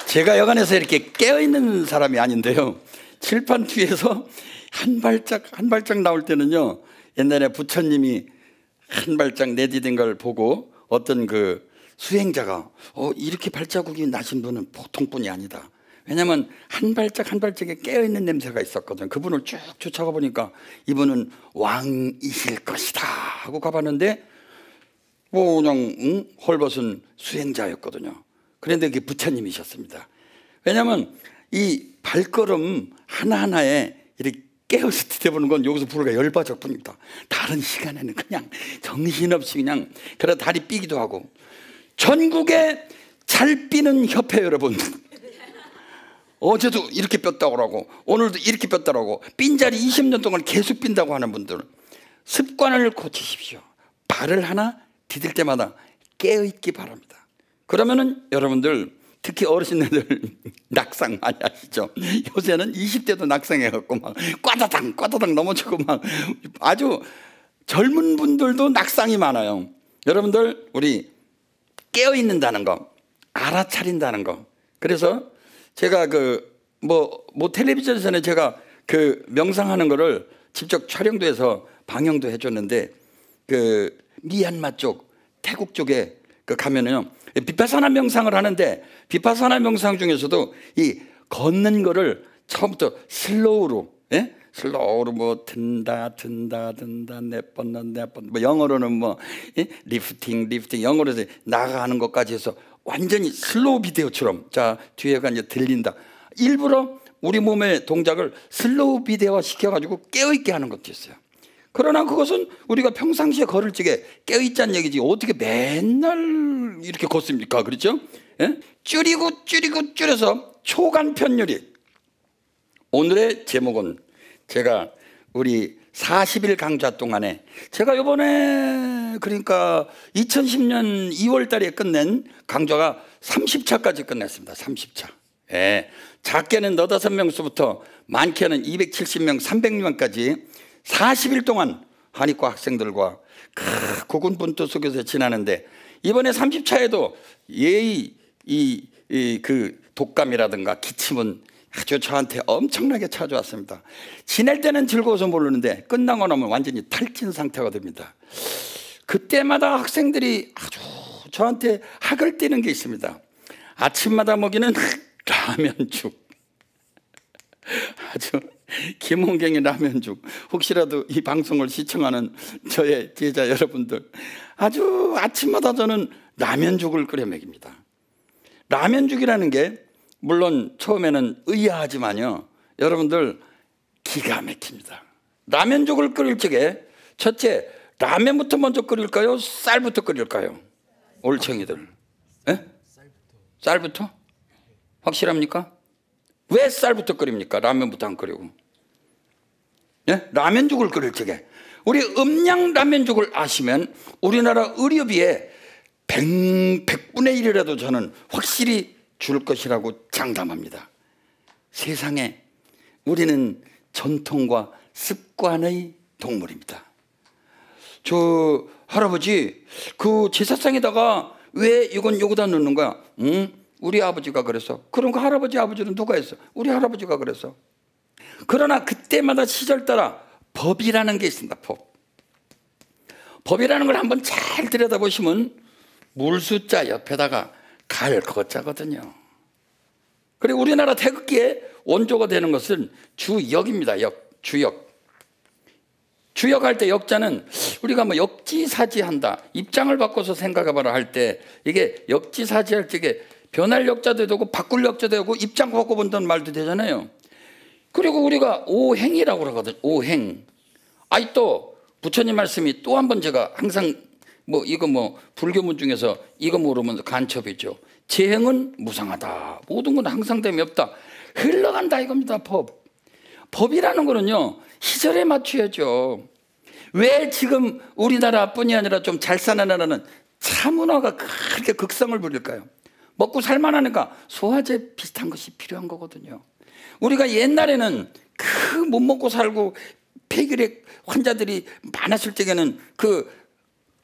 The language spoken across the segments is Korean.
제가 여간에서 이렇게 깨어있는 사람이 아닌데요, 칠판 뒤에서 한 발짝 나올 때는요, 옛날에 부처님이 한 발짝 내디딘 걸 보고 어떤 그 수행자가 이렇게 발자국이 나신 분은 보통 분이 아니다. 왜냐하면 한 발짝에 깨어있는 냄새가 있었거든. 그분을 쭉 쫓아가 보니까 이분은 왕이실 것이다 하고 가봤는데 뭐 그냥 헐벗은 수행자였거든요. 그런데 그게 부처님이셨습니다. 왜냐하면 이 발걸음 하나하나에 이렇게 깨어있을 때 보는 건 여기서 불과 10바짝뿐입니다. 다른 시간에는 그냥 정신없이 그냥 그러다 다리 삐기도 하고. 전국에 잘 삐는 협회 여러분, 어제도 이렇게 뺐다고 하고 오늘도 이렇게 뺐다고 하고 삔 자리 20년 동안 계속 삔다고 하는 분들, 습관을 고치십시오. 발을 하나 디딜 때마다 깨어있기 바랍니다. 그러면은 여러분들, 특히 어르신들 낙상 많이 하시죠? 요새는 20대도 낙상해갖고 막 꽈다당 넘어지고 막 아주 젊은 분들도 낙상이 많아요. 여러분들, 우리 깨어있는다는 거, 알아차린다는 거. 그래서 제가 뭐 텔레비전에서는 제가 그 명상하는 거를 직접 촬영도 해서 방영도 해줬는데, 그 미얀마 쪽, 태국 쪽에 가면은요, 비파사나 명상을 하는데, 비파사나 명상 중에서도 이 걷는 거를 처음부터 슬로우로, 슬로우로 뭐 든다 네번 뭐 영어로는 뭐 리프팅 영어로 나가는 것까지 해서 완전히 슬로우 비디오처럼, 자 뒤에가 이제 들린다. 일부러 우리 몸의 동작을 슬로우 비디오화 시켜가지고 깨어있게 하는 것도 있어요. 그러나 그것은 우리가 평상시에 걸을 적에 깨어있자는 얘기지 어떻게 맨날 이렇게 걷습니까? 그렇죠? 줄여서 초간 편율이. 오늘의 제목은 제가 우리 40일 강좌 동안에 제가 이번에 그러니까 2010년 2월 달에 끝낸 강좌가 30차까지 끝냈습니다. 30차. 작게는 15명수부터 많게는 270명, 300명까지 40일 동안 한의과 학생들과 고군분투 속에서 지나는데, 이번에 30차에도 예의, 그 독감이라든가 기침은 아주 저한테 엄청나게 찾아왔습니다. 지낼 때는 즐거워서 모르는데 끝나고 나면 완전히 탈진 상태가 됩니다. 그때마다 학생들이 아주 저한테 학을 띄는 게 있습니다. 아침마다 먹이는 라면죽. 아주 김홍경의 라면죽. 혹시라도 이 방송을 시청하는 저의 제자 여러분들, 아주 아침마다 저는 라면죽을 끓여 먹입니다. 라면죽이라는 게 물론 처음에는 의아하지만요, 여러분들 기가 막힙니다. 라면죽을 끓일 적에 첫째, 라면부터 먼저 끓일까요? 쌀부터 끓일까요? 올챙이들. 쌀부터? 확실합니까? 왜 쌀부터 끓입니까? 라면부터 안 끓이고. 라면죽을 끓일 적에 우리 음양 라면죽을 아시면 우리나라 의료비에 100분의 1이라도 저는 확실히 줄 것이라고 장담합니다. 세상에 우리는 전통과 습관의 동물입니다. 저 할아버지, 그 제사상에다가 왜 이건 여기다 넣는 거야? 우리 아버지가 그랬어. 그럼 그 할아버지 아버지는 누가 했어? 우리 할아버지가 그랬어. 그러나 그때마다 시절 따라 법이라는 게 있습니다. 법이라는 걸 한번 잘 들여다보시면 물숫자 옆에다가 갈 거자거든요. 그리고 우리나라 태극기에 원조가 되는 것은 주역입니다. 주역. 주역할 때 역자는 우리가 뭐 역지사지한다, 입장을 바꿔서 생각해봐라 할 때, 이게 역지사지할 적에 변할 역자도 되고 바꿀 역자도 되고 입장 바꿔본다는 말도 되잖아요. 그리고 우리가 오행이라고 그러거든요. 오행. 또 부처님 말씀이 또 한 번, 제가 항상 이거 불교문 중에서 이거 모르면 간첩이죠. 재행은 무상하다. 모든 건 항상됨이 없다. 흘러간다 이겁니다. 법이라는 거는요, 시절에 맞춰야죠. 왜 지금 우리나라뿐이 아니라 좀 잘 사는 나라는 차문화가 그렇게 극성을 부릴까요? 먹고 살만하니까 소화제 비슷한 것이 필요한 거거든요. 우리가 옛날에는 못 먹고 살고 폐결핵 환자들이 많았을 적에는 그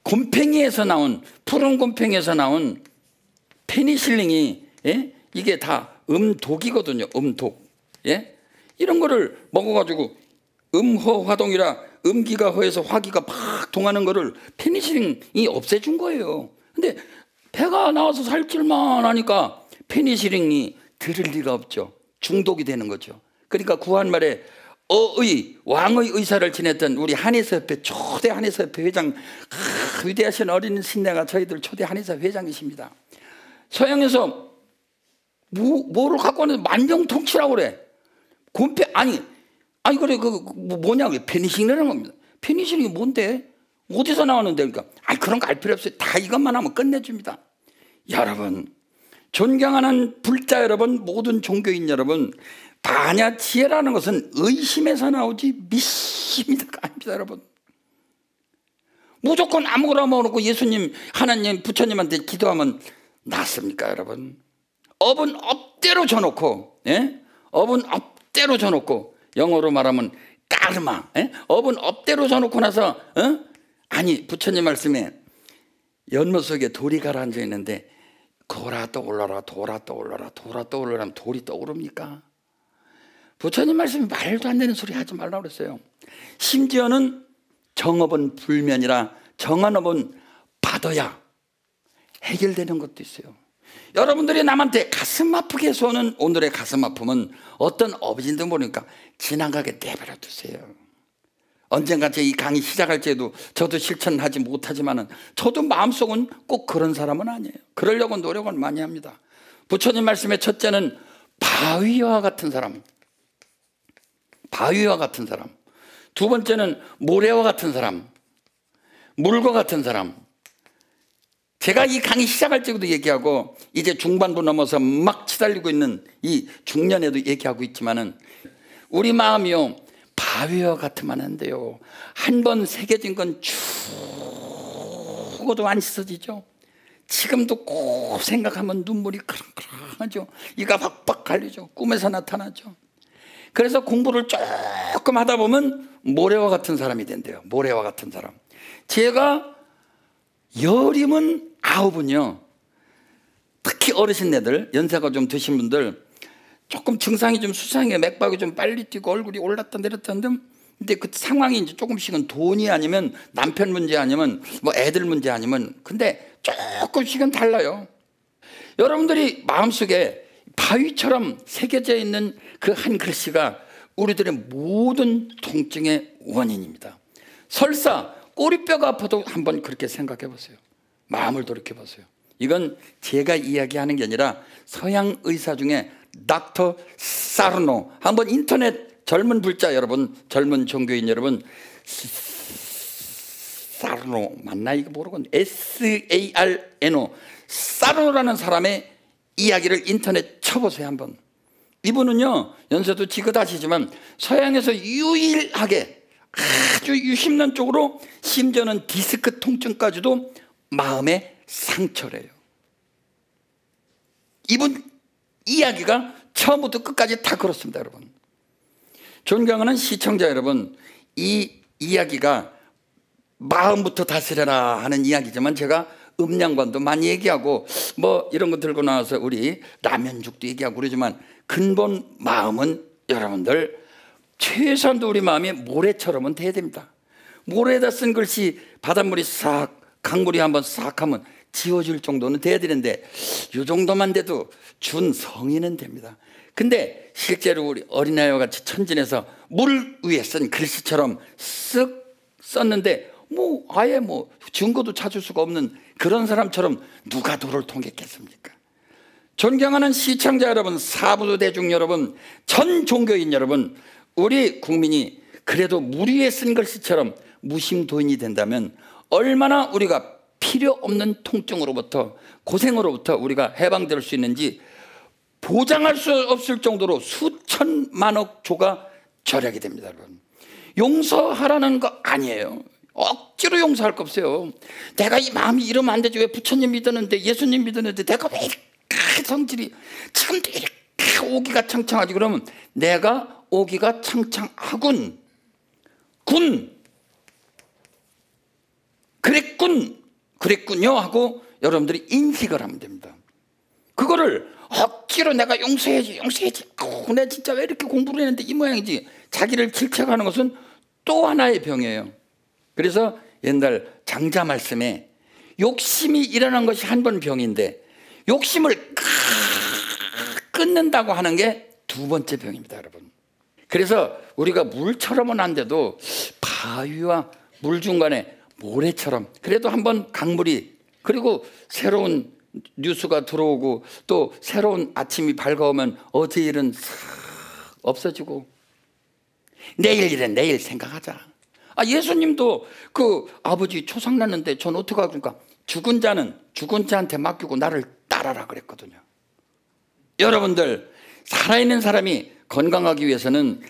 곰팽이에서 나온, 푸른 곰팽이에서 나온 페니실린이 예? 이게 다 음독이거든요. 음독. 예? 이런 거를 먹어가지고 음허화동이라 음기가 허해서 화기가 막 통하는 거를 페니실린이 없애준 거예요. 근데 배가 나와서 살찔만 하니까 페니실린이 들을 리가 없죠. 중독이 되는 거죠. 그러니까 구한말에 왕의 의사를 지냈던 우리 한의사협회 초대 한의사협회 회장, 위대하신 어린 신내가 저희들 초대 한의사 회장이십니다. 서양에서 뭐를 갖고 왔는데 만병통치라고 그래. 그래 뭐냐고 페니실린이라는 겁니다. 페니실린이 뭔데? 어디서 나왔는데? 그러니까 그런 거 알 필요 없어요. 다 이것만 하면 끝내줍니다. 여러분, 존경하는 불자 여러분, 모든 종교인 여러분, 반야지혜라는 것은 의심에서 나오지 미심이다가 아닙니다. 여러분, 무조건 아무거나 먹어놓고 예수님, 하나님, 부처님한테 기도하면 낫습니까? 여러분, 업은 업대로 줘놓고, 예? 업은 업대로 줘놓고, 영어로 말하면 까르마, 예? 업은 업대로 줘놓고 나서 부처님 말씀에 연못 속에 돌이 가라앉아 있는데 돌아 떠올라라, 돌아 떠올라라, 돌아 떠올라라 하면 돌이 떠오릅니까? 부처님 말씀이 말도 안 되는 소리 하지 말라고 그랬어요. 심지어는 정업은 불면이라 정한업은 받아야 해결되는 것도 있어요. 여러분들이 남한테 가슴 아프게 해서 오는 오늘의 가슴 아픔은 어떤 업인지도 모르니까 지나가게 내버려 두세요. 언젠가 제 이 강의 시작할 때도 저도 실천하지 못하지만은 저도 마음속은 꼭 그런 사람은 아니에요. 그러려고 노력을 많이 합니다. 부처님 말씀의 첫째는 바위와 같은 사람, 바위와 같은 사람. 두 번째는 모래와 같은 사람, 물과 같은 사람. 제가 이 강의 시작할 때도 얘기하고 이제 중반부 넘어서 막 치달리고 있는 이 중년에도 얘기하고 있지만은 우리 마음이요, 바위와 같으면 안 돼요. 한 번 새겨진 건 죽어도 안 씻어지죠. 지금도 꼭 생각하면 눈물이 크렁크렁하죠. 이가 박박 갈리죠. 꿈에서 나타나죠. 그래서 공부를 조금 하다 보면 모래와 같은 사람이 된대요. 모래와 같은 사람. 제가 여림은 9은요, 특히 어르신네들, 연세가 좀 드신 분들, 조금 증상이 좀 수상해요. 맥박이 좀 빨리 뛰고 얼굴이 올랐다 내렸다 하는데, 근데 그 상황이 이제 조금씩은 돈이 아니면 남편 문제 아니면 뭐 애들 문제 아니면, 근데 조금씩은 달라요. 여러분들이 마음속에 바위처럼 새겨져 있는 그 한 글씨가 우리들의 모든 통증의 원인입니다. 설사 꼬리뼈가 아파도 한번 그렇게 생각해 보세요. 마음을 돌이켜 보세요. 이건 제가 이야기하는 게 아니라 서양 의사 중에 닥터 사르노, 한번 인터넷 젊은 불자 여러분, 젊은 종교인 여러분, 사르노 맞나 이거 모르겠는데 SARNO, 사르노라는 사람의 이야기를 인터넷 쳐보세요. 한번. 이분은요, 연세도 지긋하시지만 서양에서 유일하게 아주 유심론적으로, 심지어는 디스크 통증까지도 마음의 상처래요. 이분 이야기가 처음부터 끝까지 다 그렇습니다. 여러분, 존경하는 시청자 여러분, 이 이야기가 마음부터 다스려라 하는 이야기지만 제가 음양관도 많이 얘기하고 뭐 이런 거 들고 나와서 우리 라면죽도 얘기하고 그러지만 근본 마음은 여러분들 최소한도 우리 마음이 모래처럼은 돼야 됩니다. 모래에다 쓴 글씨 바닷물이 싹, 강물이 한번 싹 하면 지워질 정도는 돼야 되는데 이 정도만 돼도 준 성인은 됩니다. 근데 실제로 우리 어린아이와 같이 천진에서 물 위에 쓴 글씨처럼 쓱 썼는데 뭐 아예 뭐 증거도 찾을 수가 없는 그런 사람처럼 누가 도를 통했겠습니까? 존경하는 시청자 여러분, 사부도 대중 여러분, 전 종교인 여러분, 우리 국민이 그래도 물 위에 쓴 글씨처럼 무심도인이 된다면 얼마나 우리가 필요 없는 통증으로부터, 고생으로부터 우리가 해방될 수 있는지 보장할 수 없을 정도로 수천만억 조가 절약이 됩니다. 여러분, 용서하라는 거 아니에요. 억지로 용서할 거 없어요. 내가 이 마음이 이러면 안 되지. 왜 부처님 믿었는데, 예수님 믿었는데 내가 왜 이렇게 성질이 지금도 이렇게 오기가 창창하지? 그러면 내가 오기가 창창하군, 그랬군요 하고 여러분들이 인식을 하면 됩니다. 그거를 억지로 내가 용서해야지 내가 진짜 왜 이렇게 공부를 했는데 이 모양이지, 자기를 질책하는 것은 또 하나의 병이에요. 그래서 옛날 장자 말씀에 욕심이 일어난 것이 한 번 병인데 욕심을 끊는다고 하는 게 두 번째 병입니다, 여러분. 그래서 우리가 물처럼은 안 돼도 바위와 물 중간에 모래처럼, 그래도 한번 강물이, 그리고 새로운 뉴스가 들어오고 또 새로운 아침이 밝아오면 어제 일은 싹 없어지고 내일 일은 내일 생각하자. 예수님도 그 아버지 초상 났는데 전 어떻게 하니까 죽은 자는 죽은 자한테 맡기고 나를 따라라 그랬거든요. 여러분들, 살아있는 사람이 건강하기 위해서는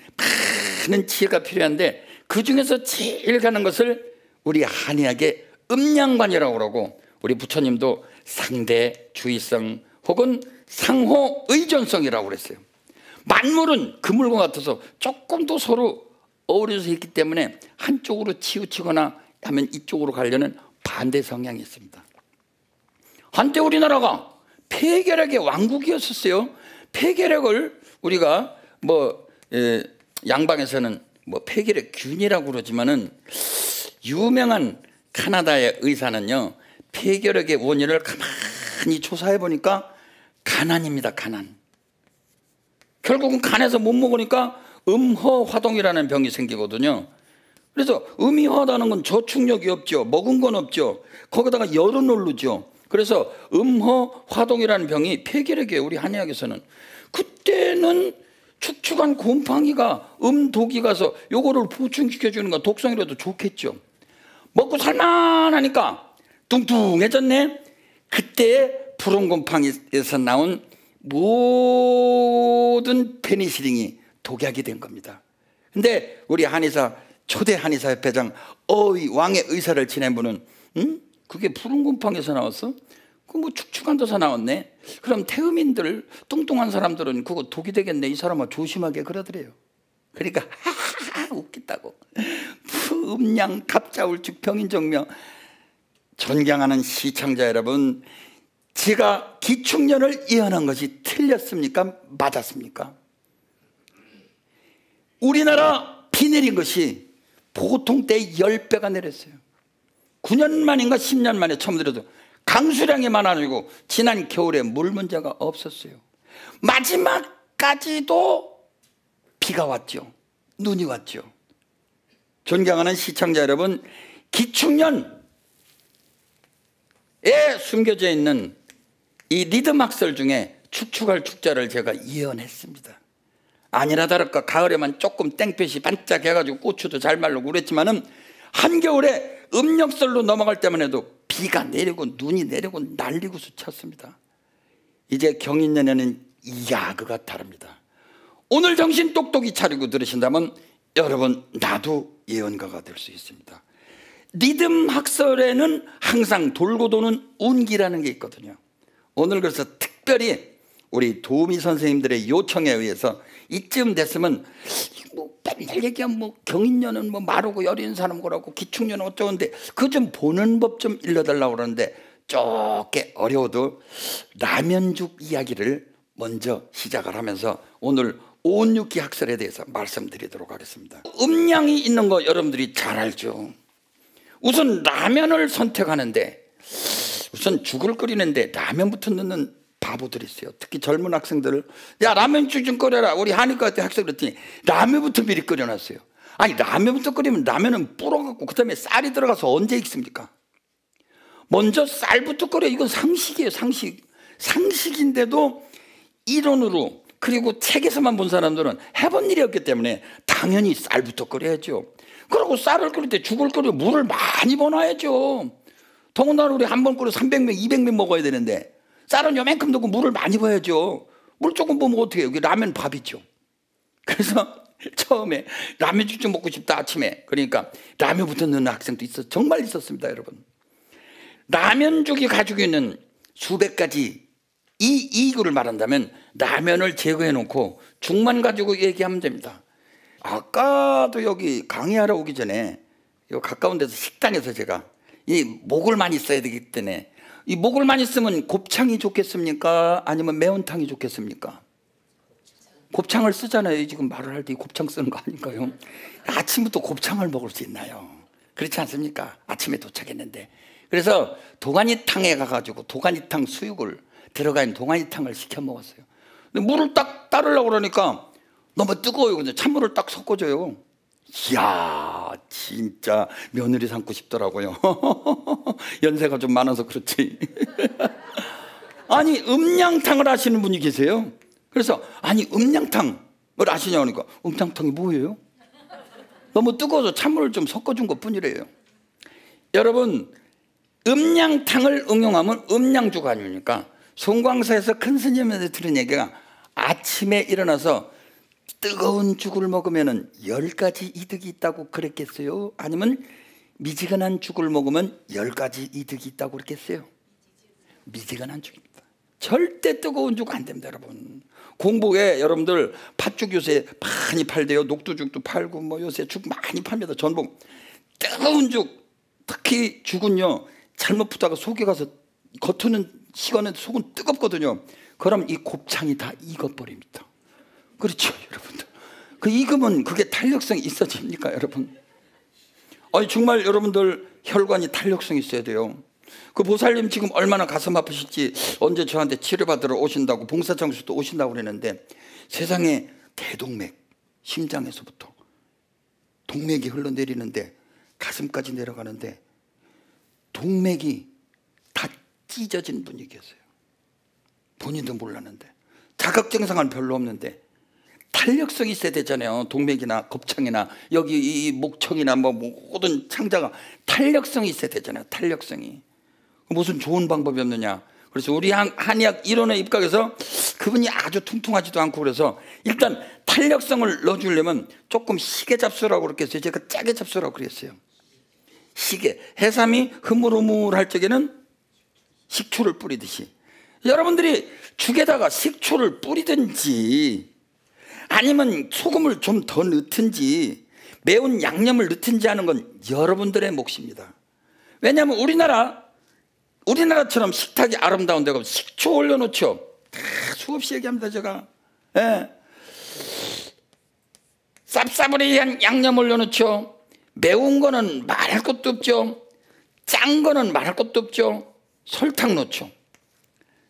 많은 지혜가 필요한데 그 중에서 제일 가는 것을 우리 한의학의 음양관이라고 그러고, 우리 부처님도 상대주의성 혹은 상호의존성이라고 그랬어요. 만물은 그물과 같아서 조금 더 서로 어우러져 있기 때문에 한쪽으로 치우치거나 하면 이쪽으로 가려는 반대 성향이 있습니다. 한때 우리나라가 폐결핵의 왕국이었었어요. 폐결핵을 우리가 양방에서는 폐결핵 균이라고 그러지만은 유명한 카나다의 의사는요, 폐결핵의 원인을 가만히 조사해 보니까 가난입니다. 가난. 결국은 간에서 못 먹으니까 음허화동이라는 병이 생기거든요. 그래서 음이허하다는 건 저축력이 없죠. 먹은 건 없죠. 거기다가 열은 오르죠. 그래서 음허화동이라는 병이 폐결핵이에요, 우리 한의학에서는. 그때는 축축한 곰팡이가 독이 가서 요거를 보충시켜주는 거, 독성이라도 좋겠죠. 먹고 살만하니까 뚱뚱해졌네. 그때 푸른 곰팡이에서 나온 모든 페니실린이 독약이 된 겁니다. 근데 우리 한의사, 초대 한의사협회장 왕의 의사를 지낸 분은 그게 푸른 곰팡이에서 나왔어? 그 축축한 데서 나왔네. 그럼 태음인들, 뚱뚱한 사람들은 그거 독이 되겠네, 이 사람아 조심하게 그러더래요. 그러니까 웃긴다고. 음양 갑자울축 병인정명. 존경하는 시청자 여러분, 제가 기축년을 예언한 것이 틀렸습니까? 맞았습니까? 우리나라 비 내린 것이 보통 때 10배가 내렸어요. 9년 만인가 10년 만에 처음 들어도 강수량이 많아지고 지난 겨울에 물 문제가 없었어요. 마지막까지도 비가 왔죠. 눈이 왔죠. 존경하는 시청자 여러분, 기축년에 숨겨져 있는 이 리듬학설 중에 축축할 축자를 제가 예언했습니다. 아니나 다를까 가을에만 조금 땡볕이 반짝해가지고 고추도 잘 마르고 그랬지만은 한겨울에 음력설로 넘어갈 때만 해도 비가 내리고 눈이 내리고 난리고 수쳤습니다. 이제 경인년에는 야그가 다릅니다. 오늘 정신 똑똑히 차리고 들으신다면 여러분, 나도 예언가가 될 수 있습니다. 리듬 학설에는 항상 돌고 도는 운기라는 게 있거든요. 오늘 그래서 특별히 우리 도우미 선생님들의 요청에 의해서 이쯤 됐으면 맨날 얘기하면 경인년은 마르고 여린 사람 거라고 기축년은 어쩌는데 그 좀 보는 법 좀 일러달라고 그러는데 쪼게 어려워도 라면죽 이야기를 먼저 시작을 하면서 오늘 온육기 학설에 대해서 말씀드리도록 하겠습니다. 음양이 있는 거 여러분들이 잘 알죠. 우선 라면을 선택하는데, 우선 죽을 끓이는데 라면부터 넣는 바보들이 있어요. 특히 젊은 학생들을, 야 라면죽 좀 끓여라. 우리 한의과 때 학생 그랬더니 라면부터 미리 끓여놨어요. 아니 라면부터 끓이면 라면은 불어갖고 그 다음에 쌀이 들어가서 언제 익습니까? 먼저 쌀부터 끓여. 이건 상식이에요. 상식인데도 이론으로, 그리고 책에서만 본 사람들은 해본 일이 없기 때문에 당연히 쌀부터 끓여야죠. 그리고 쌀을 끓일 때 죽을 끓여 물을 많이 부어놔야죠. 더군다나 우리 한 번 끓여 300명 200명 먹어야 되는데 쌀은 요만큼 넣고 물을 많이 부어야죠. 물 조금 부으면 어떻게 해요? 여기 라면 밥이죠. 그래서 처음에 라면죽 좀 먹고 싶다 아침에, 그러니까 라면부터 넣는 학생도 정말 있었습니다. 여러분, 라면죽이 가지고 있는 수백 가지 이익을 말한다면 라면을 제거해 놓고 죽만 가지고 얘기하면 됩니다. 아까도 여기 강의하러 오기 전에 요 가까운 데서 식당에서 제가 이 목을 많이 써야 되기 때문에 이 목을 많이 쓰면 곱창이 좋겠습니까? 아니면 매운탕이 좋겠습니까? 곱창을 쓰잖아요. 지금 말을 할 때 곱창 쓰는 거 아닌가요? 아침부터 곱창을 먹을 수 있나요? 그렇지 않습니까? 아침에 도착했는데. 그래서 도가니탕에 가가지고 도가니탕 수육을 들어가 있는 도가니탕을 시켜 먹었어요. 근데 물을 딱 따르려고 그러니까 너무 뜨거워요. 근데 찬물을 딱 섞어줘요. 이야, 진짜 며느리 삼고 싶더라고요. 연세가 좀 많아서 그렇지. 아니, 음양탕을 하시는 분이 계세요. 그래서 아니, 음양탕을 아시냐고 하니까 음양탕이 뭐예요? 너무 뜨거워서 찬물을 좀 섞어준 것 뿐이래요. 여러분, 음양탕을 응용하면 음양주가 아닙니까? 송광사에서 큰 스님한테 들은 얘기가 아침에 일어나서 뜨거운 죽을 먹으면 10가지 이득이 있다고 그랬겠어요? 아니면 미지근한 죽을 먹으면 10가지 이득이 있다고 그랬겠어요? 미지근한 죽입니다. 절대 뜨거운 죽 안 됩니다, 여러분. 공복에 여러분들 팥죽 요새 많이 팔대요. 녹두죽도 팔고 뭐 요새 죽 많이 팝니다. 전복. 뜨거운 죽, 특히 죽은요, 잘못 푸다가 속에 가서 겉은 식었는데 속은 뜨겁거든요. 그럼 이 곱창이 다 익어버립니다. 그렇죠, 여러분들. 그 익으면 그게 탄력성이 있어집니까, 여러분? 아니, 정말 여러분들 혈관이 탄력성이 있어야 돼요. 그 보살님 지금 얼마나 가슴 아프실지 언제 저한테 치료받으러 오신다고 봉사장수도 오신다고 그랬는데 세상에 대동맥, 심장에서부터 동맥이 흘러내리는데 가슴까지 내려가는데 동맥이 다 찢어진 분이 계세요. 본인도 몰랐는데 자각 증상은 별로 없는데 탄력성이 있어야 되잖아요. 동맥이나 겁창이나 여기 이 목청이나 뭐 모든 창자가 탄력성이 있어야 되잖아요. 탄력성이. 무슨 좋은 방법이 없느냐. 그래서 우리 한의학 이론에 입각해서 그분이 아주 퉁퉁하지도 않고 그래서 일단 탄력성을 넣어주려면 조금 시게 잡수라고 그랬어요. 제가 짜게 잡수라고 그랬어요. 시게. 해삼이 흐물흐물할 적에는 식초를 뿌리듯이 여러분들이 죽에다가 식초를 뿌리든지 아니면 소금을 좀 더 넣든지 매운 양념을 넣든지 하는 건 여러분들의 몫입니다. 왜냐하면 우리나라처럼 식탁이 아름다운 데가 식초 올려놓죠. 다 수없이 얘기합니다, 제가. 예. 쌉싸브리한 양념 올려놓죠. 매운 거는 말할 것도 없죠. 짠 거는 말할 것도 없죠. 설탕 넣죠.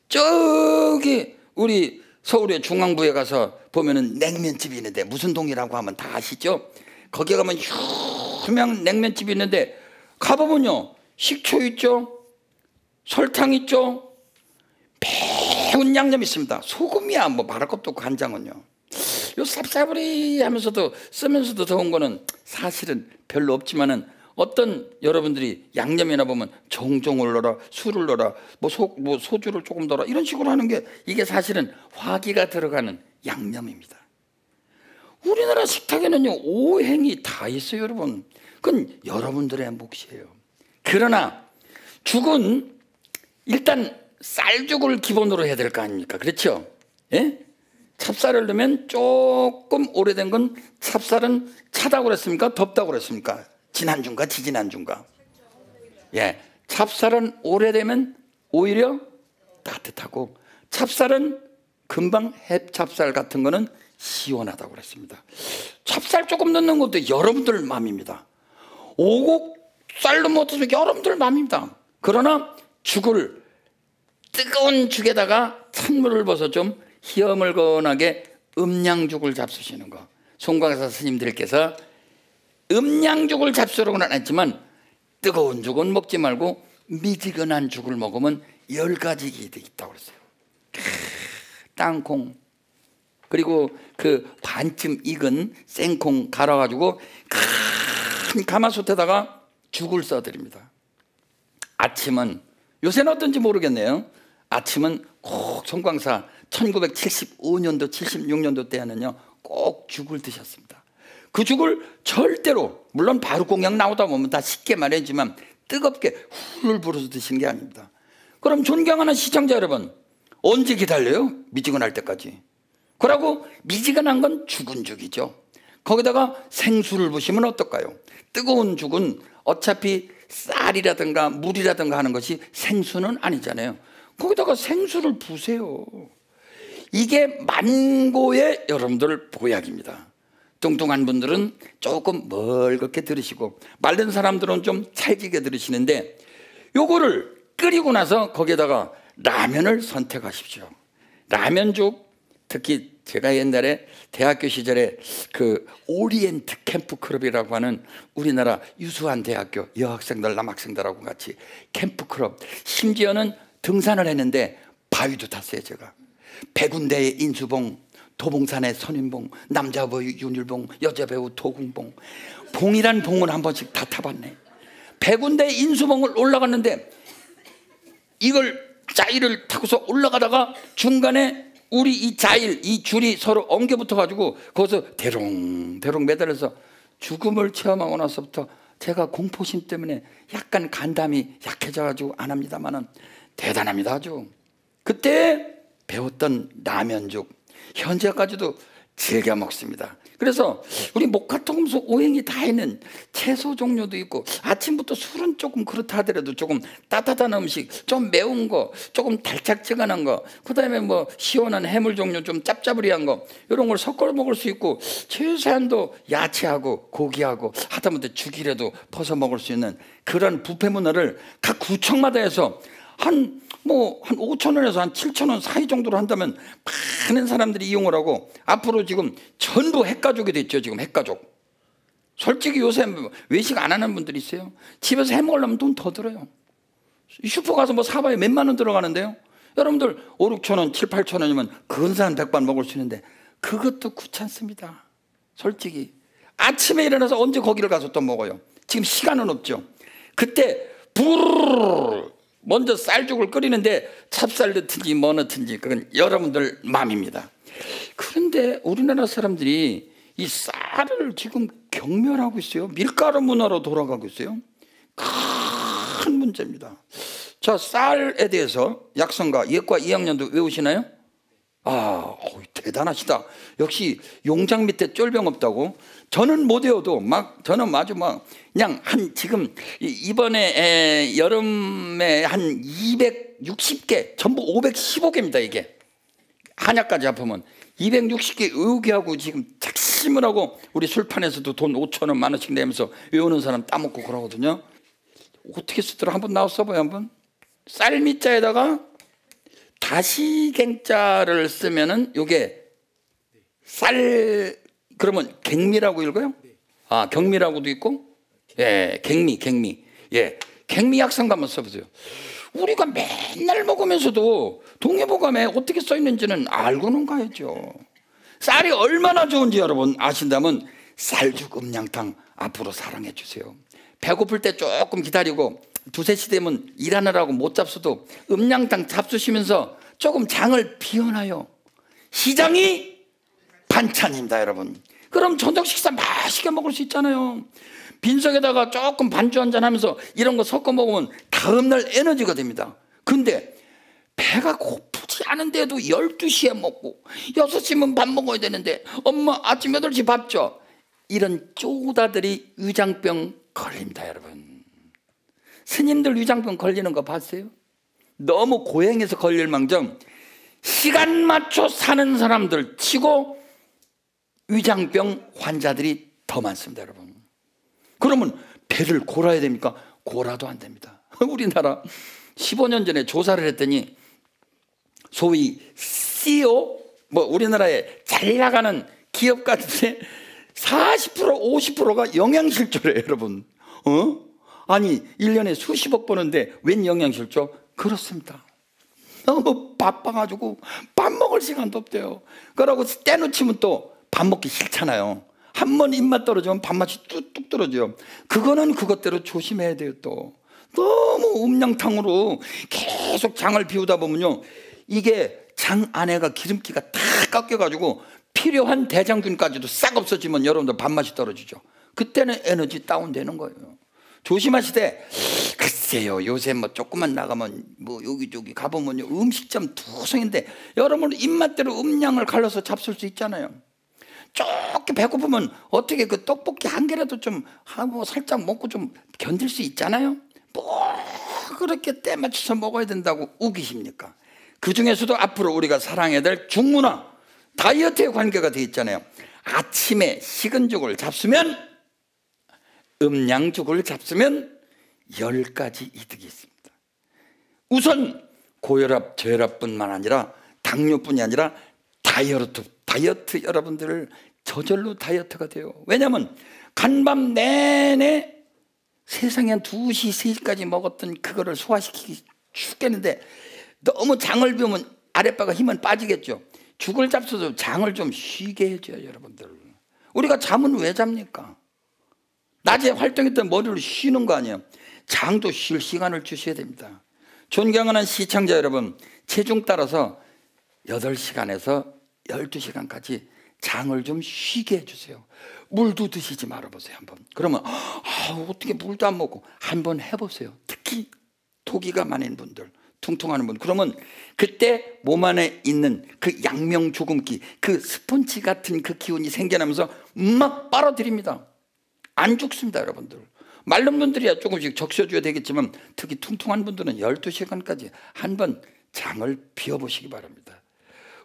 저기 우리 서울의 중앙부에 가서 보면은 냉면집이 있는데 무슨 동이라고 하면 다 아시죠? 거기 가면 유명한 냉면집이 있는데 가보면요, 식초 있죠, 설탕 있죠, 매운 양념 있습니다. 소금이야 뭐 말할 것도 없고 간장은요. 요 쌉싸브리 하면서도 쓰면서도 더운 거는 사실은 별로 없지만은 어떤 여러분들이 양념이나 보면 종종을 넣어라, 술을 넣어라, 뭐 소주를 조금 넣어라 이런 식으로 하는 게 이게 사실은 화기가 들어가는 양념입니다. 우리나라 식탁에는요 오행이 다 있어요, 여러분. 그건 여러분들의 몫이에요. 그러나 죽은 일단 쌀죽을 기본으로 해야 될 거 아닙니까? 그렇죠? 예? 찹쌀을 넣으면 조금 오래된 건 찹쌀은 차다고 그랬습니까? 덥다고 그랬습니까? 지난주인가 지지난주인가? 예, 찹쌀은 오래되면 오히려 따뜻하고 찹쌀은 금방 햅찹쌀 같은 거는 시원하다고 그랬습니다. 찹쌀 조금 넣는 것도 여러분들 마음입니다. 오곡쌀 넣으면 어떻습니까? 여러분들 마음입니다. 그러나 죽을 뜨거운 죽에다가 찬물을 벗어 좀 희어물건하게 음양죽을 잡수시는 거. 송광사 스님들께서 음양죽을 잡수라고는 안 했지만 뜨거운 죽은 먹지 말고 미지근한 죽을 먹으면 10가지 이득이 있다고 그랬어요. 땅콩 그리고 그 반쯤 익은 생콩 갈아가지고 큰 가마솥에다가 죽을 써드립니다. 아침은 요새는 어떤지 모르겠네요. 아침은 꼭 송광사 1975년도 76년도 때는요 꼭 죽을 드셨습니다. 그 죽을 절대로 물론 바로 공양 나오다 보면 다 쉽게 말하지만 뜨겁게 훌훌 불어서 드시는 게 아닙니다. 그럼 존경하는 시청자 여러분, 언제 기다려요? 미지근할 때까지. 그러고 미지근한 건 죽은 죽이죠. 거기다가 생수를 부시면 어떨까요? 뜨거운 죽은 어차피 쌀이라든가 물이라든가 하는 것이 생수는 아니잖아요. 거기다가 생수를 부으세요. 이게 만고의 여러분들 보약입니다. 뚱뚱한 분들은 조금 멀겋게 들으시고 마른 사람들은 좀 찰지게 들으시는데, 요거를 끓이고 나서 거기에다가 라면을 선택하십시오. 라면죽, 특히 제가 옛날에 대학교 시절에 그 오리엔트 캠프 클럽이라고 하는 우리나라 유수한 대학교 여학생들 남학생들하고 같이 캠프 클럽, 심지어는 등산을 했는데 바위도 탔어요. 제가 백운대의 인수봉, 도봉산의 선인봉, 남자 배우 윤일봉, 여자 배우 도궁봉, 봉이란 봉은 한 번씩 다 타봤네. 백운대 인수봉을 올라갔는데 이걸 자일을 타고서 올라가다가 중간에 우리 이 자일, 이 줄이 서로 엉겨 붙어가지고 거기서 대롱대롱 매달려서 죽음을 체험하고 나서부터 제가 공포심 때문에 약간 간담이 약해져가지고 안 합니다만은 대단합니다 아주. 그때 배웠던 라면죽 현재까지도 즐겨 먹습니다. 그래서 우리 목화통금소 오행이 다 있는 채소 종류도 있고, 아침부터 술은 조금 그렇다 하더라도 조금 따뜻한 음식, 좀 매운 거, 조금 달짝지근한 거, 그 다음에 뭐 시원한 해물 종류 좀 짭짜부리한 거, 이런 걸 섞어 먹을 수 있고, 최소한도 야채하고 고기하고 하다못해 죽이라도 퍼서 먹을 수 있는 그런 뷔페 문화를 각 구청마다 해서 한 5,000원에서 한 7,000원 사이 정도로 한다면 많은 사람들이 이용을 하고, 앞으로 지금 전부 핵가족이 됐죠. 지금 핵가족. 솔직히 요새 외식 안 하는 분들이 있어요. 집에서 해 먹으려면 돈 더 들어요. 슈퍼 가서 뭐 사봐야 몇만 원 들어가는데요. 여러분들 5, 6,000원, 7, 8,000원이면 근사한 백반 먹을 수 있는데 그것도 귀찮습니다. 솔직히 아침에 일어나서 언제 거기를 가서 또 먹어요. 지금 시간은 없죠. 그때 부르르 먼저 쌀죽을 끓이는데 찹쌀 넣든지 뭐 넣든지 그건 여러분들 마음입니다. 그런데 우리나라 사람들이 이 쌀을 지금 경멸하고 있어요. 밀가루 문화로 돌아가고 있어요. 큰 문제입니다. 자, 쌀에 대해서 약성가 예과 2학년도 외우시나요? 대단하시다. 역시 용장 밑에 쫄병 없다고. 저는 못 외워도 저는 아주 그냥 지금 이번에 여름에 한 260개, 전부 515개입니다. 이게 한약까지 합하면 260개 외우게 하고 지금 작심을 하고, 우리 술판에서도 돈 5,000원, 10,000원씩 내면서 외우는 사람 따먹고 그러거든요. 어떻게 쓰더라? 한번 나와 써봐요. 한번. 쌀미자에다가 다시갱자를 쓰면은 요게 그러면 갱미라고 읽어요? 경미라고도 있고, 예, 갱미. 예, 갱미 약성가 한번 써보세요. 우리가 맨날 먹으면서도 동의보감에 어떻게 써 있는지는 알고는 가야죠. 쌀이 얼마나 좋은지 여러분 아신다면 쌀죽 음양탕 앞으로 사랑해 주세요. 배고플 때 조금 기다리고 2, 3시 되면 일하느라고 못 잡수도 음양탕 잡수시면서 조금 장을 비워놔요. 시장이 반찬입니다 여러분. 그럼 저녁 식사 맛있게 먹을 수 있잖아요. 빈속에다가 조금 반주 한잔 하면서 이런 거 섞어 먹으면 다음날 에너지가 됩니다. 근데 배가 고프지 않은데도 12시에 먹고 6시면 밥 먹어야 되는데 엄마 아침 8시 밥 줘. 이런 쪼다들이 위장병 걸립니다 여러분. 스님들 위장병 걸리는 거 봤어요? 너무 고행해서 걸릴 망정 시간 맞춰 사는 사람들 치고 위장병 환자들이 더 많습니다 여러분. 그러면 배를 골아야 됩니까? 골아도 안 됩니다. 우리나라 15년 전에 조사를 했더니 소위 CEO, 우리나라에 잘 나가는 기업 같은데 40%, 50%가 영양실조래요 여러분. 아니 1년에 수십억 버는데 웬 영양실조? 그렇습니다. 너무 바빠가지고 밥 먹을 시간도 없대요. 그러고 때놓치면 또 밥 먹기 싫잖아요. 한 번 입맛 떨어지면 밥맛이 뚝뚝 떨어져요. 그거는 그것대로 조심해야 돼요. 또 너무 음양탕으로 계속 장을 비우다 보면요, 이게 장 안에가 기름기가 다 깎여가지고 필요한 대장균까지도 싹 없어지면 여러분들 밥맛이 떨어지죠. 그때는 에너지 다운되는 거예요. 조심하시되, 글쎄요 요새 조금만 나가면 여기저기 가보면요 음식점 두성인데 여러분 입맛대로 음량을 갈라서 잡술 수 있잖아요. 조금 배고프면 어떻게 그 떡볶이 한 개라도 좀 하고 살짝 먹고 좀 견딜 수 있잖아요. 뭐 그렇게 때 맞춰서 먹어야 된다고 우기십니까? 그 중에서도 앞으로 우리가 사랑해야 될 중문화, 다이어트에 관계가 되어 있잖아요. 아침에 식은 죽을 잡수면, 음양죽을 잡수면 10가지 이득이 있습니다. 우선 고혈압, 저혈압뿐만 아니라 당뇨뿐이 아니라 다이어트 여러분들 저절로 다이어트가 돼요. 왜냐하면 간밤 내내 세상에 한 2시, 3시까지 먹었던 그거를 소화시키기 죽겠는데 너무 장을 비우면 아랫배가 힘은 빠지겠죠. 죽을 잡숴도 장을 좀 쉬게 해줘요. 여러분들, 우리가 잠은 왜 잡니까? 낮에 활동했던 머리를 쉬는 거 아니에요. 장도 쉴 시간을 주셔야 됩니다. 존경하는 시청자 여러분, 체중 따라서 8시간에서 12시간까지 장을 좀 쉬게 해주세요. 물도 드시지 말아보세요. 한번. 그러면 어떻게 물도 안 먹고 한번 해보세요. 특히 토기가 많은 분들, 퉁퉁하는 분, 그러면 그때 몸 안에 있는 그 양명 조금기, 그 스펀지 같은 그 기운이 생겨나면서 막 빨아들입니다. 안 죽습니다. 여러분들, 마른 분들이야 조금씩 적셔줘야 되겠지만 특히 퉁퉁한 분들은 12시간까지 한번 장을 비워보시기 바랍니다.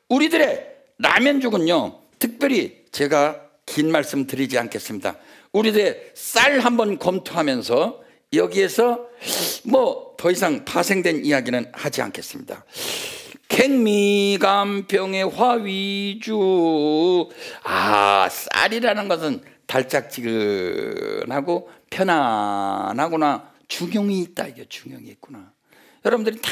우리들의 라면죽은요, 특별히 제가 긴 말씀 드리지 않겠습니다. 우리들의 쌀 한번 검토하면서 여기에서 뭐 더 이상 파생된 이야기는 하지 않겠습니다. 갱미감병의 화위주. 쌀이라는 것은 달짝지근하고 편안하구나, 중용이 있다, 이게 중용이 있구나. 여러분들이 다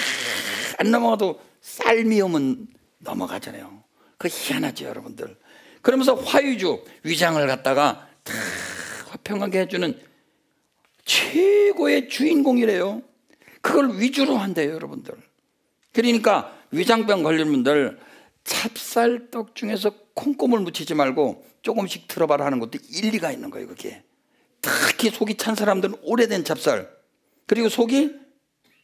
안 넘어가도 쌀 미우면 넘어가잖아요. 그거 희한하죠 여러분들. 그러면서 화위주, 위장을 갖다가 다 화평하게 해주는 최고의 주인공이래요. 그걸 위주로 한대요 여러분들. 그러니까 위장병 걸린 분들 찹쌀떡 중에서 콩고물 묻히지 말고 조금씩 들어봐라 하는 것도 일리가 있는 거예요. 그게 특히 속이 찬 사람들은 오래된 찹쌀, 그리고 속이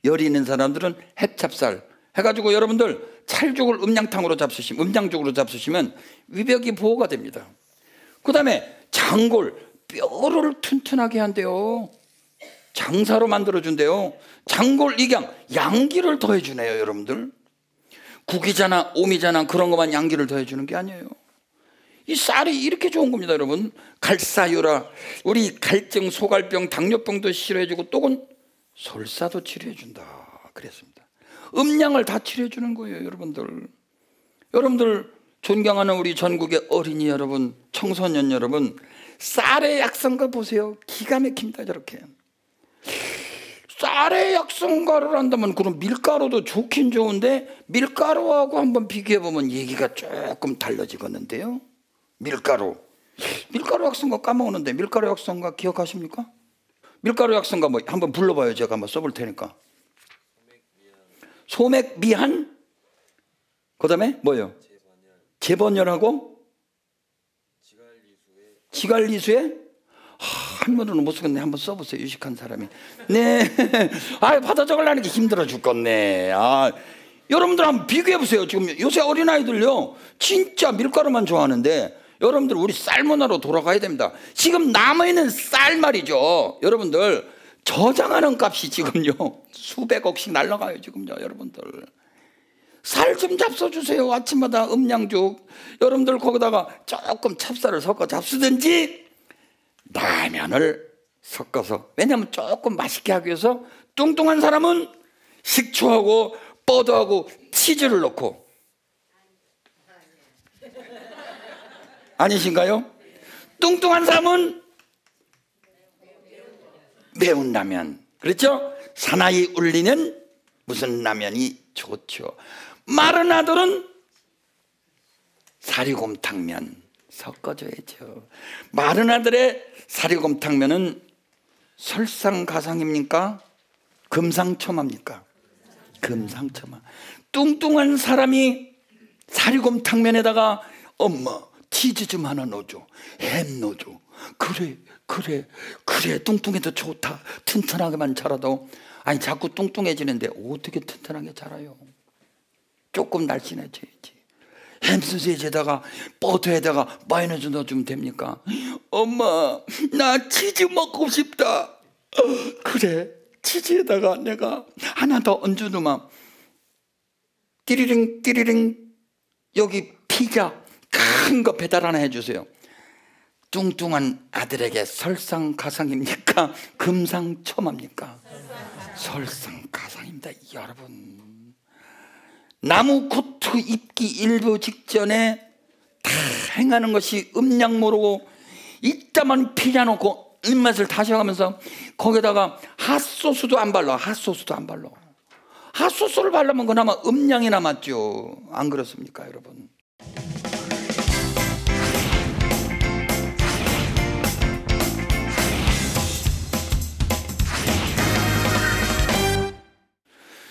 열이 있는 사람들은 핵찹쌀 해가지고 여러분들 찰죽을 음양탕으로 잡수시면, 음양죽으로 잡수시면 위벽이 보호가 됩니다. 그 다음에 장골, 뼈를 튼튼하게 한대요. 장사로 만들어준대요. 장골 익양, 양기를 더해주네요 여러분들. 국이잖아, 오미잖아, 그런 것만 양기를 더해주는 게 아니에요. 이 쌀이 이렇게 좋은 겁니다 여러분. 갈사유라, 우리 갈증, 소갈병, 당뇨병도 치료해주고 또는 설사도 치료해준다 그랬습니다. 음양을 다 치료해주는 거예요 여러분들. 여러분들 존경하는 우리 전국의 어린이 여러분, 청소년 여러분, 쌀의 약성가 보세요. 기가 막힙니다. 저렇게 쌀의 약성가를 한다면 그럼 밀가루도 좋긴 좋은데 밀가루하고 한번 비교해보면 얘기가 조금 달라지겠는데요. 밀가루 약성가 까먹었는데 밀가루 약성가 기억하십니까? 밀가루 약성가 뭐 한번 불러봐요. 제가 한번 써볼 테니까. 소맥미한, 그 다음에 뭐예요? 재번열하고 지갈리수에 한문으로는 못 쓰겠네. 한번 써보세요. 유식한 사람이. 네. 받아 적으려는 게 힘들어 죽겠네. 여러분들 한번 비교해보세요. 지금 요새 어린아이들요 진짜 밀가루만 좋아하는데 여러분들 우리 쌀 문화로 돌아가야 됩니다. 지금 남아있는 쌀 말이죠 여러분들, 저장하는 값이 지금요 수백억씩 날라가요 지금요. 여러분들 살 좀 잡숴주세요. 아침마다 음양죽, 여러분들 거기다가 조금 찹쌀을 섞어 잡수든지 라면을 섞어서, 왜냐하면 조금 맛있게 하기 위해서 뚱뚱한 사람은 식초하고 버터하고 치즈를 넣고, 아니신가요? 뚱뚱한 사람은 매운 라면, 그렇죠? 사나이 울리는 무슨 라면이 좋죠. 마른 아들은 사리곰탕면 섞어줘야죠. 마른 아들의 사리곰탕면은 설상가상입니까? 금상첨화입니까? 금상첨화. 뚱뚱한 사람이 사리곰탕면에다가 엄마 치즈 좀 하나 넣어줘, 햄 넣어줘. 그래 뚱뚱해도 좋다. 튼튼하게만 자라도. 아니 자꾸 뚱뚱해지는데 어떻게 튼튼하게 자라요? 조금 날씬해져야지. 햄소세지에다가 버터에다가 마요네즈 넣어주면 됩니까? 엄마, 나 치즈 먹고 싶다. 그래, 치즈에다가 내가 하나 더 얹어놓으면 띠리링 띠리링, 여기 피자 큰 거 배달 하나 해주세요. 뚱뚱한 아들에게 설상가상입니까? 금상첨화입니까? 설상가상입니다. 여러분, 나무 코트 입기 일부 직전에 다 행하는 것이 음량 모르고 이따만 피자 놓고 입맛을 다시어가면서 거기다가 핫소스도 안 발라. 핫소스도 안 발라. 핫소스를 바르면 그나마 음량이 남았죠. 안 그렇습니까, 여러분?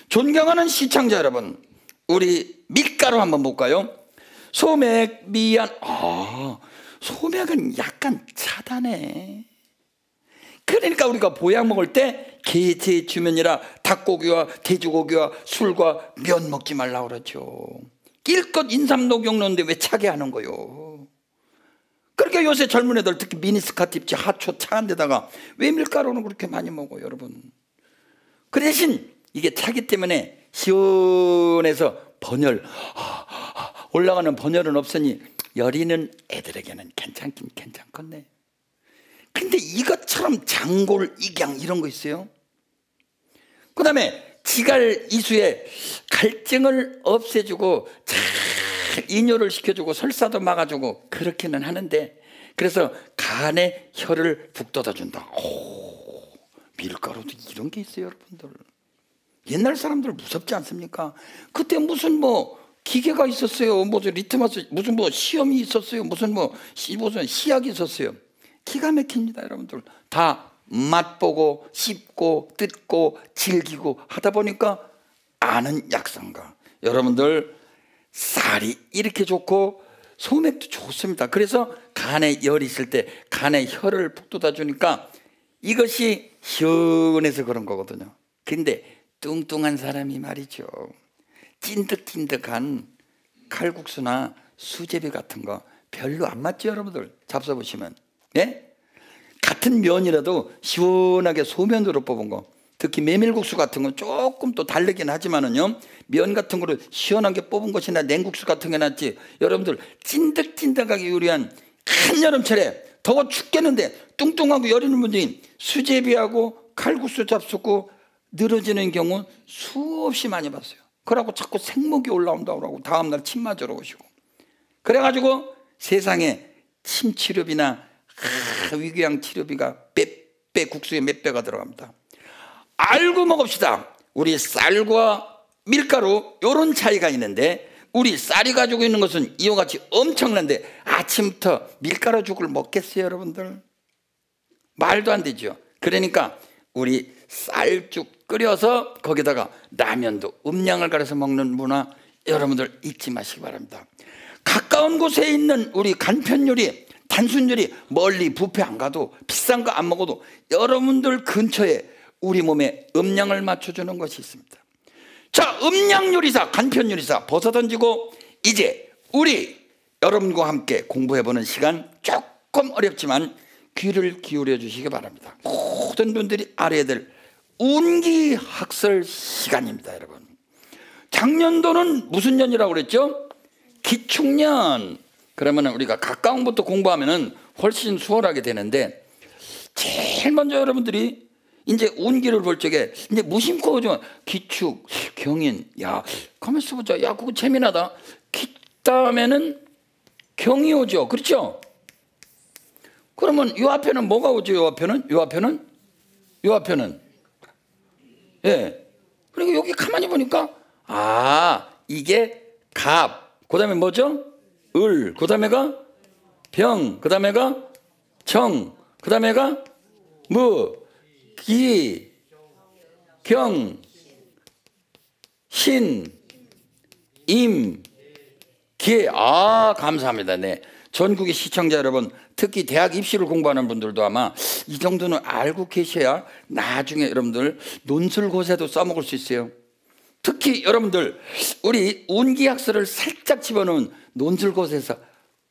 존경하는 시청자 여러분, 우리 밀가루 한번 볼까요? 소맥, 미안. 소맥은 약간 차다네. 그러니까 우리가 보약 먹을 때 게제 주면이라 닭고기와 돼지고기와 술과 면 먹지 말라고 그러죠. 낄것 인삼 녹용 넣는데 왜 차게 하는 거요? 그러니까 요새 젊은 애들 특히 미니스커트 입지 하초 차한 데다가 왜 밀가루는 그렇게 많이 먹어요, 여러분? 그 대신 이게 차기 때문에 시원해서 번열, 올라가는 번열은 없으니 여리는 애들에게는 괜찮긴 괜찮겠네. 근데 이것처럼 장골, 익양 이런 거 있어요. 그 다음에 지갈 이수에 갈증을 없애주고 잘 이뇨를 시켜주고 설사도 막아주고 그렇게는 하는데, 그래서 간에 혀를 북돋아준다. 밀가루도 이런 게 있어요, 여러분들. 옛날 사람들 무섭지 않습니까? 그때 무슨 기계가 있었어요. 무슨 리트머스, 무슨 시험이 있었어요. 무슨 시약이 있었어요. 기가 막힙니다, 여러분들. 다 맛보고 씹고 뜯고 즐기고 하다 보니까 아는 약상가. 여러분들, 쌀이 이렇게 좋고 소맥도 좋습니다. 그래서 간에 열이 있을 때 간에 혀를 북돋아 주니까 이것이 시원해서 그런 거거든요. 근데 뚱뚱한 사람이 말이죠, 찐득찐득한 칼국수나 수제비 같은 거 별로 안 맞죠, 여러분들? 잡숴보시면. 예? 같은 면이라도 시원하게 소면으로 뽑은 거, 특히 메밀국수 같은 건 조금 또 다르긴 하지만은요, 면 같은 거를 시원하게 뽑은 것이나 냉국수 같은 게 낫지. 여러분들, 찐득찐득하게 요리한 한여름철에 더워 죽겠는데 뚱뚱하고 여리는 분들이 수제비하고 칼국수 잡수고 늘어지는 경우 수없이 많이 봤어요. 그러고 자꾸 생목이 올라온다고 하고 다음날 침 맞으러 오시고, 그래가지고 세상에 침 치료비나 위궤양 치료비가 몇 배, 국수에 몇 배가 들어갑니다. 알고 먹읍시다. 우리 쌀과 밀가루 요런 차이가 있는데, 우리 쌀이 가지고 있는 것은 이와 같이 엄청난데 아침부터 밀가루죽을 먹겠어요, 여러분들? 말도 안 되죠. 그러니까 우리 쌀죽 끓여서 거기다가 라면도 음량을 가려서 먹는 문화 여러분들 잊지 마시기 바랍니다. 가까운 곳에 있는 우리 간편 요리, 단순 요리, 멀리 뷔페 안 가도 비싼 거 안 먹어도 여러분들 근처에 우리 몸에 음량을 맞춰주는 것이 있습니다. 자, 음량 요리사, 간편 요리사 벗어던지고 이제 우리 여러분과 함께 공부해보는 시간, 조금 어렵지만 귀를 기울여 주시기 바랍니다. 모든 분들이 알아야 될 운기학설 시간입니다, 여러분. 작년도는 무슨 년이라고 그랬죠? 기축년. 그러면 우리가 가까운 것부터 공부하면 훨씬 수월하게 되는데, 제일 먼저 여러분들이 이제 운기를 볼 적에 이제 무심코 오죠. 기축, 경인. 야, 가만 있어보자. 야, 그거 재미나다. 기 다음에는 경이 오죠. 그렇죠? 그러면 요 앞에는 뭐가 오죠? 요 앞에는? 예. 그리고 여기 가만히 보니까, 이게 갑. 그 다음에 뭐죠? 을. 그 다음에가 병. 그 다음에가 정. 그 다음에가 무. 기. 경. 신. 임. 기. 감사합니다. 네. 전국의 시청자 여러분, 특히 대학 입시를 공부하는 분들도 아마 이 정도는 알고 계셔야 나중에 여러분들 논술고사도 써먹을 수 있어요. 특히 여러분들, 우리 운기학설을 살짝 집어넣은 논술곳에서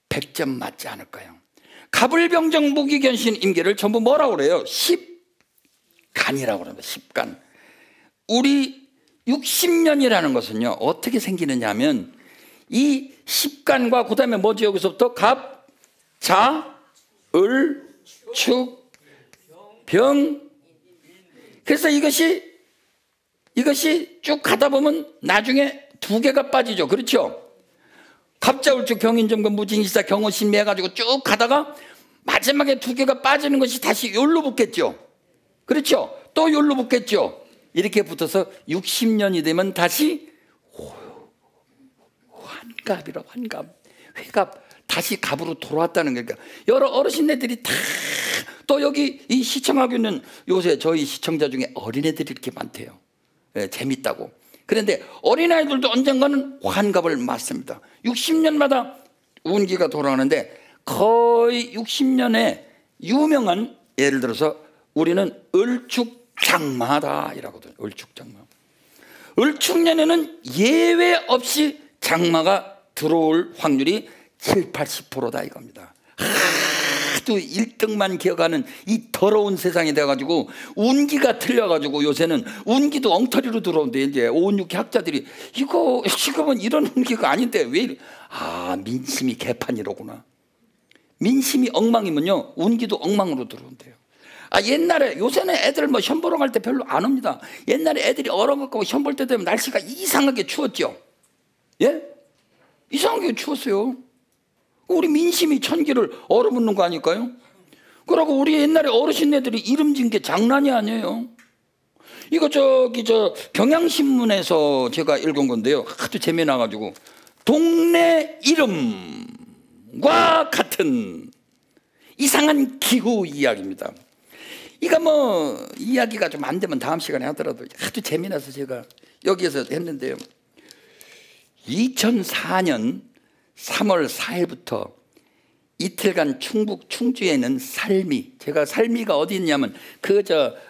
100점 맞지 않을까요? 갑을병정 무기견신 임계를 전부 뭐라고 그래요? 10간이라고 그럽니다. 10간. 우리 60년이라는 것은요, 어떻게 생기느냐 하면 이 10간과 그 다음에 뭐죠? 여기서부터 갑, 자, 을, 축, 병. 그래서 이것이 쭉 가다 보면 나중에 2개가 빠지죠. 그렇죠? 갑자울축 병인점금 무징시사 경호신미 해가지고 쭉 가다가 마지막에 2개가 빠지는 것이 다시 욜로 붙겠죠. 그렇죠? 또 욜로 붙겠죠. 이렇게 붙어서 60년이 되면 다시 환갑이라 환갑, 회갑, 다시 갑으로 돌아왔다는 거니까 여러 어르신네들이 다 또 여기 이 시청하고 있는 요새 저희 시청자 중에 어린애들이 이렇게 많대요. 네, 재밌다고. 그런데 어린아이들도 언젠가는 환갑을 맞습니다. 60년마다 운기가 돌아가는데 거의 60년에 유명한, 예를 들어서 우리는 을축장마다 이라거든요. 을축장마. 을축년에는 예외 없이 장마가 들어올 확률이 7, 80%다 이겁니다. 하도 1등만 기억하는 이 더러운 세상이 돼가지고 운기가 틀려가지고 요새는 운기도 엉터리로 들어오는데 이제 5, 6 학자들이 이거 지금은 이런 운기가 아닌데 왜 이래? 아, 민심이 개판이로구나. 민심이 엉망이면요 운기도 엉망으로 들어온대요. 아, 옛날에, 요새는 애들 뭐 시험 보러 갈 때 별로 안 옵니다. 옛날에 애들이 얼어갖고 시험 볼 때 되면 날씨가 이상하게 추웠죠. 예? 이상하게 추웠어요. 우리 민심이 천기를 얼어붙는 거 아닐까요? 그러고 우리 옛날에 어르신네들이 이름 지은 게 장난이 아니에요. 이거 저 경향신문에서 제가 읽은 건데요. 하도 재미나가지고 동네 이름과 같은 이상한 기후 이야기입니다. 이거 뭐 이야기가 좀 안 되면 다음 시간에 하더라도 하도 재미나서 제가 여기에서 했는데요. 2004년 3월 4일부터 이틀간 충북 충주에 있는 살미, 제가 살미가 어디 있냐면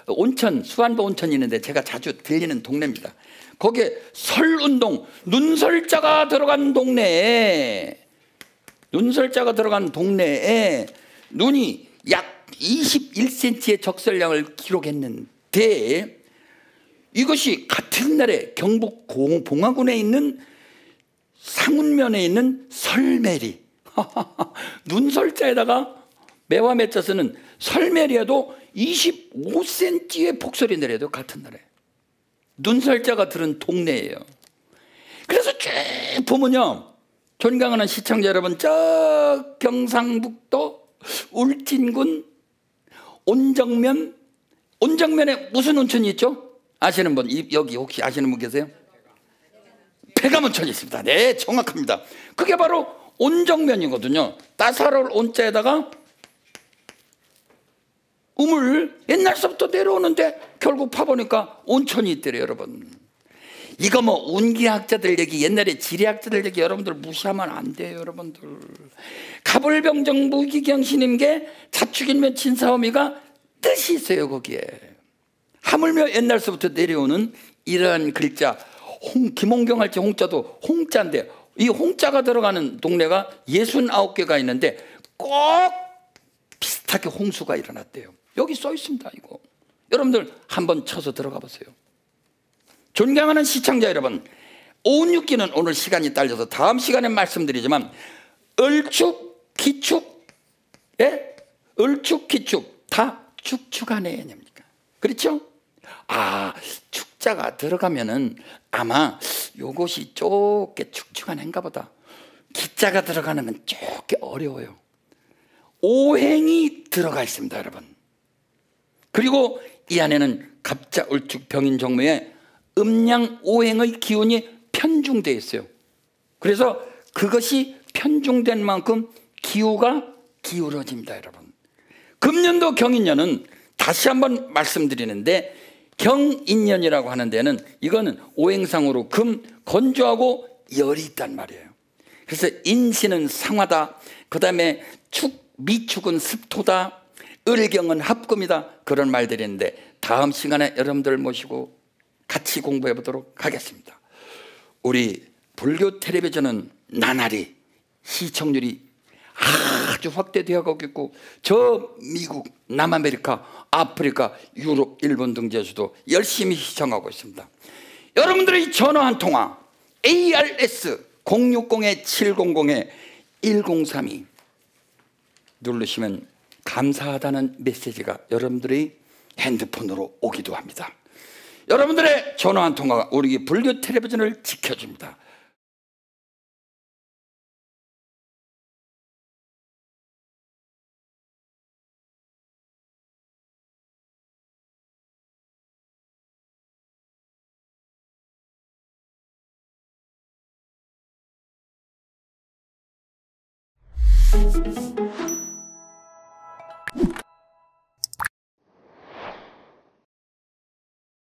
온천, 수안보 온천이 있는데 제가 자주 들리는 동네입니다. 거기에 설운동, 눈설자가 들어간 동네에 눈이 약 21cm의 적설량을 기록했는데 이것이 같은 날에 경북 봉화군에 있는 상운면에 있는 설매리 눈설자에다가 매와 맺혀서는 설매리에도 25cm의 폭설이 내려도 같은 날에 눈설자가 들은 동네예요. 그래서 쭉 보면요, 존경하는 시청자 여러분, 저 경상북도 울진군 온정면에 무슨 온천이 있죠? 아시는 분, 여기 혹시 아시는 분 계세요? 폐가문천이 있습니다. 네, 정확합니다. 그게 바로 온정면이거든요. 따사로울 온자에다가 우물, 옛날서부터 내려오는데 결국 파보니까 온천이 있더래요, 여러분. 이거 뭐 운기학자들 얘기, 옛날에 지리학자들 얘기 여러분들 무시하면 안 돼요, 여러분들. 갑을병정 무기경신임계 자축인면 진사오미가 뜻이 있어요, 거기에. 하물며 옛날서부터 내려오는 이러한 글자, 김홍경 할지 홍자도 홍자인데 이 홍자가 들어가는 동네가 69개가 있는데 꼭 비슷하게 홍수가 일어났대요. 여기 써 있습니다. 이거 여러분들 한번 쳐서 들어가 보세요. 존경하는 시청자 여러분, 오운육기는 오늘 시간이 딸려서 다음 시간에 말씀드리지만 을축, 기축, 예? 을축, 기축 다 축축한 해입니까? 그렇죠? 아, 축자가 들어가면은 아마 요것이 좁게 축축한 해인가 보다. 기자가 들어가면 좁게 어려워요. 오행이 들어가 있습니다, 여러분. 그리고 이 안에는 갑자, 을축, 병인, 정묘에 음양 오행의 기운이 편중되어 있어요. 그래서 그것이 편중된 만큼 기후가 기울어집니다, 여러분. 금년도 경인년은 다시 한번 말씀드리는데 경인년이라고 하는 데는 이거는 오행상으로 금, 건조하고 열이 있단 말이에요. 그래서 인신은 상화다, 그 다음에 축, 미축은 습토다, 을경은 합금이다, 그런 말들이 있는데 다음 시간에 여러분들 모시고 같이 공부해 보도록 하겠습니다. 우리 불교 텔레비전은 나날이 시청률이 아주 확대되어 가고 있고, 저 미국, 남아메리카, 아프리카, 유럽, 일본 등지에서도 열심히 시청하고 있습니다. 여러분들의 전화 한 통화 ARS 060-700-1032 누르시면 감사하다는 메시지가 여러분들의 핸드폰으로 오기도 합니다. 여러분들의 전화 한 통화가 우리 불교 텔레비전을 지켜줍니다.